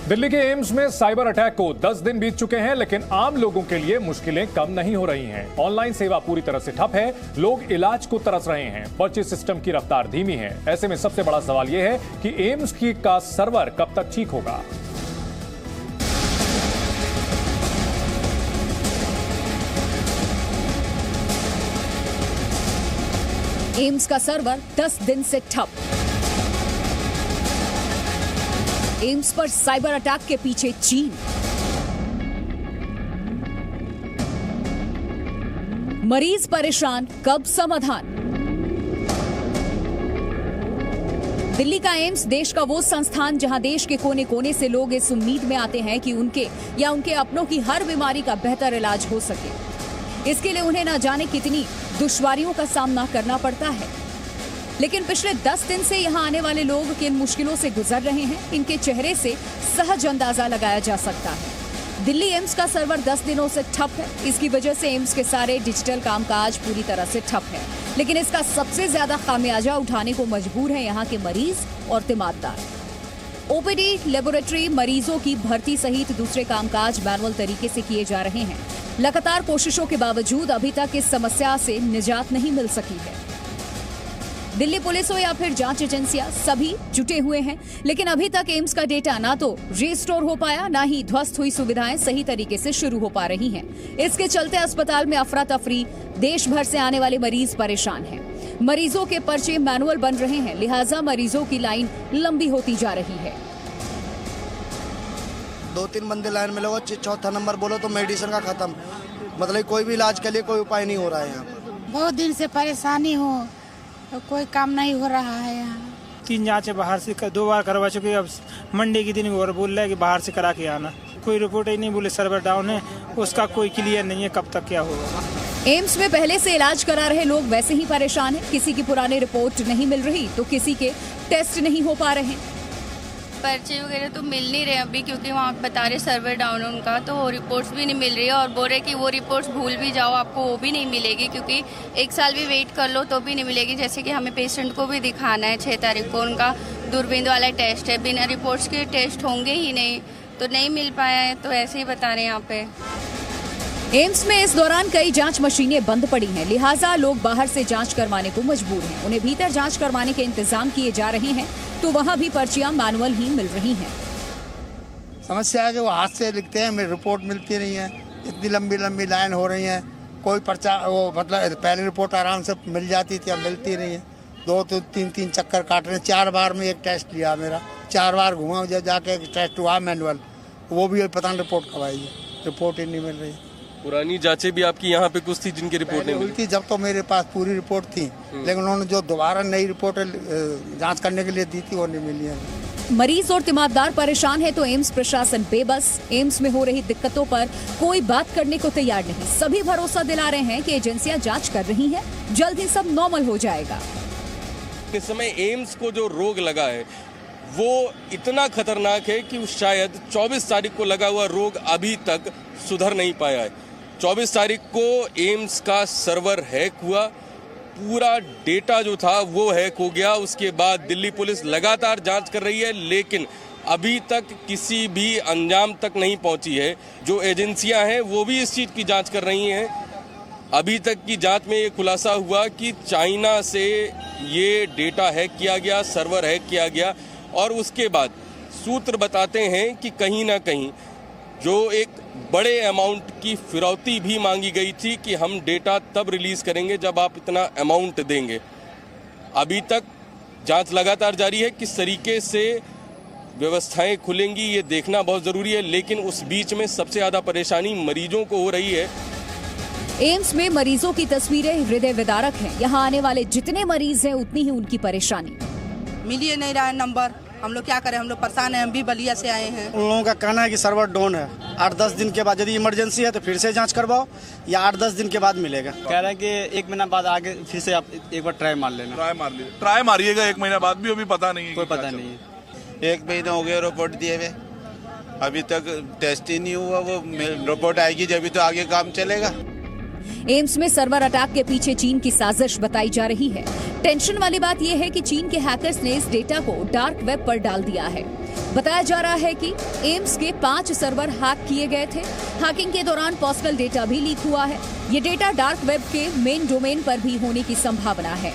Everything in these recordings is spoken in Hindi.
दिल्ली के एम्स में साइबर अटैक को 10 दिन बीत चुके हैं, लेकिन आम लोगों के लिए मुश्किलें कम नहीं हो रही हैं। ऑनलाइन सेवा पूरी तरह से ठप है, लोग इलाज को तरस रहे हैं, पर्ची सिस्टम की रफ्तार धीमी है। ऐसे में सबसे बड़ा सवाल यह है कि एम्स का सर्वर कब तक ठीक होगा। एम्स का सर्वर 10 दिन से ठप। एम्स पर साइबर अटैक के पीछे चीन। मरीज परेशान, कब समाधान। दिल्ली का एम्स देश का वो संस्थान जहां देश के कोने कोने से लोग इस उम्मीद में आते हैं कि उनके या उनके अपनों की हर बीमारी का बेहतर इलाज हो सके। इसके लिए उन्हें न जाने कितनी दुश्वारियों का सामना करना पड़ता है, लेकिन पिछले 10 दिन से यहाँ आने वाले लोग किन मुश्किलों से गुजर रहे हैं, इनके चेहरे से सहज अंदाजा लगाया जा सकता है। दिल्ली एम्स का सर्वर 10 दिनों से ठप है। इसकी वजह से एम्स के सारे डिजिटल कामकाज पूरी तरह से ठप है, लेकिन इसका सबसे ज्यादा खामियाजा उठाने को मजबूर है यहाँ के मरीज और तिमारदार। ओपीडी, लेबोरेटरी, मरीजों की भर्ती सहित दूसरे कामकाज मैनुअल तरीके से किए जा रहे हैं। लगातार कोशिशों के बावजूद अभी तक इस समस्या से निजात नहीं मिल सकी है। दिल्ली पुलिस हो या फिर जांच एजेंसियां, सभी जुटे हुए हैं, लेकिन अभी तक एम्स का डेटा ना तो रिस्टोर हो पाया, ना ही ध्वस्त हुई सुविधाएं सही तरीके से शुरू हो पा रही हैं। इसके चलते अस्पताल में अफरा तफरी, देश भर से आने वाले मरीज परेशान हैं। मरीजों के पर्चे मैनुअल बन रहे हैं, लिहाजा मरीजों की लाइन लंबी होती जा रही है। 2-3 बंदे लाइन में लगो, चौथा नंबर बोलो तो मेडिसिन का खत्म। मतलब कोई भी इलाज के लिए कोई उपाय नहीं हो रहा है यहाँ पर। बहुत दिन से परेशानी हो, तो कोई काम नहीं हो रहा है यहाँ। 3 जांचें बाहर से 2 बार करवा चुके, अब मंडे के दिन और बोल रहा है कि बाहर से करा के आना। कोई रिपोर्ट ही नहीं, बोले सर्वर डाउन है, उसका कोई क्लियर नहीं है कब तक क्या होगा। एम्स में पहले से इलाज करा रहे लोग वैसे ही परेशान हैं। किसी की पुरानी रिपोर्ट नहीं मिल रही तो किसी के टेस्ट नहीं हो पा रहे। पर्चे वगैरह तो मिल नहीं रहे अभी, क्योंकि वहाँ बता रहे सर्वर डाउन उनका, तो रिपोर्ट्स भी नहीं मिल रही है। और बोल रहे कि वो रिपोर्ट्स भूल भी जाओ आपको वो भी नहीं मिलेगी, क्योंकि 1 साल भी वेट कर लो तो भी नहीं मिलेगी। जैसे कि हमें पेशेंट को भी दिखाना है 6 तारीख को, उनका दूरबीन वाला टेस्ट है, बिना रिपोर्ट्स के टेस्ट होंगे ही नहीं, तो नहीं मिल पाया है। तो ऐसे ही बता रहे हैं यहाँ पे। एम्स में इस दौरान कई जांच मशीनें बंद पड़ी हैं, लिहाजा लोग बाहर से जांच करवाने को मजबूर हैं। उन्हें भीतर जांच करवाने के इंतजाम किए जा रहे हैं, तो वहां भी पर्चियां मैनुअल ही मिल रही हैं। समस्या है कि वो हाथ से लिखते हैं, मेरी रिपोर्ट मिलती नहीं है। इतनी लंबी लंबी लाइन हो रही है, कोई पर्चा वो मतलब पहले रिपोर्ट आराम से मिल जाती थी, अब मिलती नहीं है। 2-3 चक्कर काट रहे हैं। 4 बार में एक टेस्ट लिया मेरा, 4 बार घुमा, जब जाके एक टेस्ट हुआ मैनुअल, वो भी पता नहीं रिपोर्ट कब आई है, रिपोर्ट ही नहीं मिल रही। पुरानी जांचें भी आपकी यहाँ पे कुछ थी जिनकी रिपोर्ट नहीं हुई थी, जब तो मेरे पास पूरी रिपोर्ट थी, लेकिन उन्होंने जो दोबारा नई रिपोर्ट जांच करने के लिए दी थी वो नहीं मिली है। मरीज और तिमारदार परेशान है तो एम्स प्रशासन बेबस। एम्स में हो रही दिक्कतों पर कोई बात करने को तैयार नहीं। सभी भरोसा दिला रहे हैं कि एजेंसियां जांच कर रही हैं, जल्द ही सब नॉर्मल हो जाएगा। इस समय एम्स को जो रोग लगा है वो इतना खतरनाक है कि शायद 24 तारीख को लगा हुआ रोग अभी तक सुधर नहीं पाया है। 24 तारीख को एम्स का सर्वर हैक हुआ, पूरा डेटा जो था वो हैक हो गया। उसके बाद दिल्ली पुलिस लगातार जांच कर रही है, लेकिन अभी तक किसी भी अंजाम तक नहीं पहुंची है। जो एजेंसियां हैं वो भी इस चीज़ की जांच कर रही हैं। अभी तक की जांच में ये खुलासा हुआ कि चाइना से ये डेटा हैक किया गया, सर्वर हैक किया गया, और उसके बाद सूत्र बताते हैं कि कहीं ना कहीं जो एक बड़े अमाउंट की फिरौती भी मांगी गई थी कि हम डेटा तब रिलीज करेंगे जब आप इतना अमाउंट देंगे। अभी तक जांच लगातार जारी है, किस तरीके से व्यवस्थाएं खुलेंगी ये देखना बहुत ज़रूरी है, लेकिन उस बीच में सबसे ज़्यादा परेशानी मरीजों को हो रही है। एम्स में मरीजों की तस्वीरें हृदय विदारक हैं। यहाँ आने वाले जितने मरीज हैं उतनी ही उनकी परेशानी। मिल ही नहीं रहा है नंबर, हम लोग क्या करें, हम लोग परेशान हैं। हम भी बलिया से आए हैं। उन लोगों का कहना है कि सर्वर डाउन है। 8-10 दिन के बाद यदि इमरजेंसी है तो फिर से जांच करवाओ, या 8-10 दिन के बाद मिलेगा। कह रहे हैं कि 1 महीना बाद आगे फिर से आप एक बार ट्राई मार लेना। ट्राई मारिएगा 1 महीना बाद भी, अभी पता नहीं है, कोई पता नहीं है। 1 महीना हो गया रिपोर्ट दिए हुए, अभी तक टेस्ट ही नहीं हुआ। वो रिपोर्ट आएगी जब तो आगे काम चलेगा। एम्स में सर्वर अटैक के पीछे चीन की साजिश बताई जा रही है। टेंशन वाली बात यह है कि चीन के हैकर्स ने इस डेटा को डार्क वेब पर डाल दिया है। बताया जा रहा है कि एम्स के 5 सर्वर हैक किए गए थे। हैकिंग के दौरान पर्सनल डेटा भी लीक हुआ है। ये डेटा डार्क वेब के मेन डोमेन पर भी होने की संभावना है।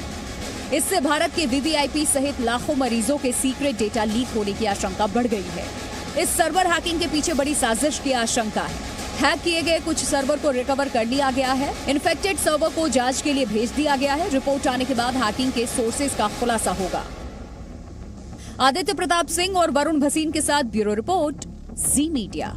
इससे भारत के वीवीआईपी सहित लाखों मरीजों के सीक्रेट डेटा लीक होने की आशंका बढ़ गई है। इस सर्वर हैकिंग के पीछे बड़ी साजिश की आशंका है। हैक किए गए कुछ सर्वर को रिकवर कर लिया गया है। इन्फेक्टेड सर्वर को जांच के लिए भेज दिया गया है। रिपोर्ट आने के बाद हैकिंग के सोर्सेज का खुलासा होगा। आदित्य प्रताप सिंह और वरुण भसीन के साथ ब्यूरो रिपोर्ट, जी मीडिया।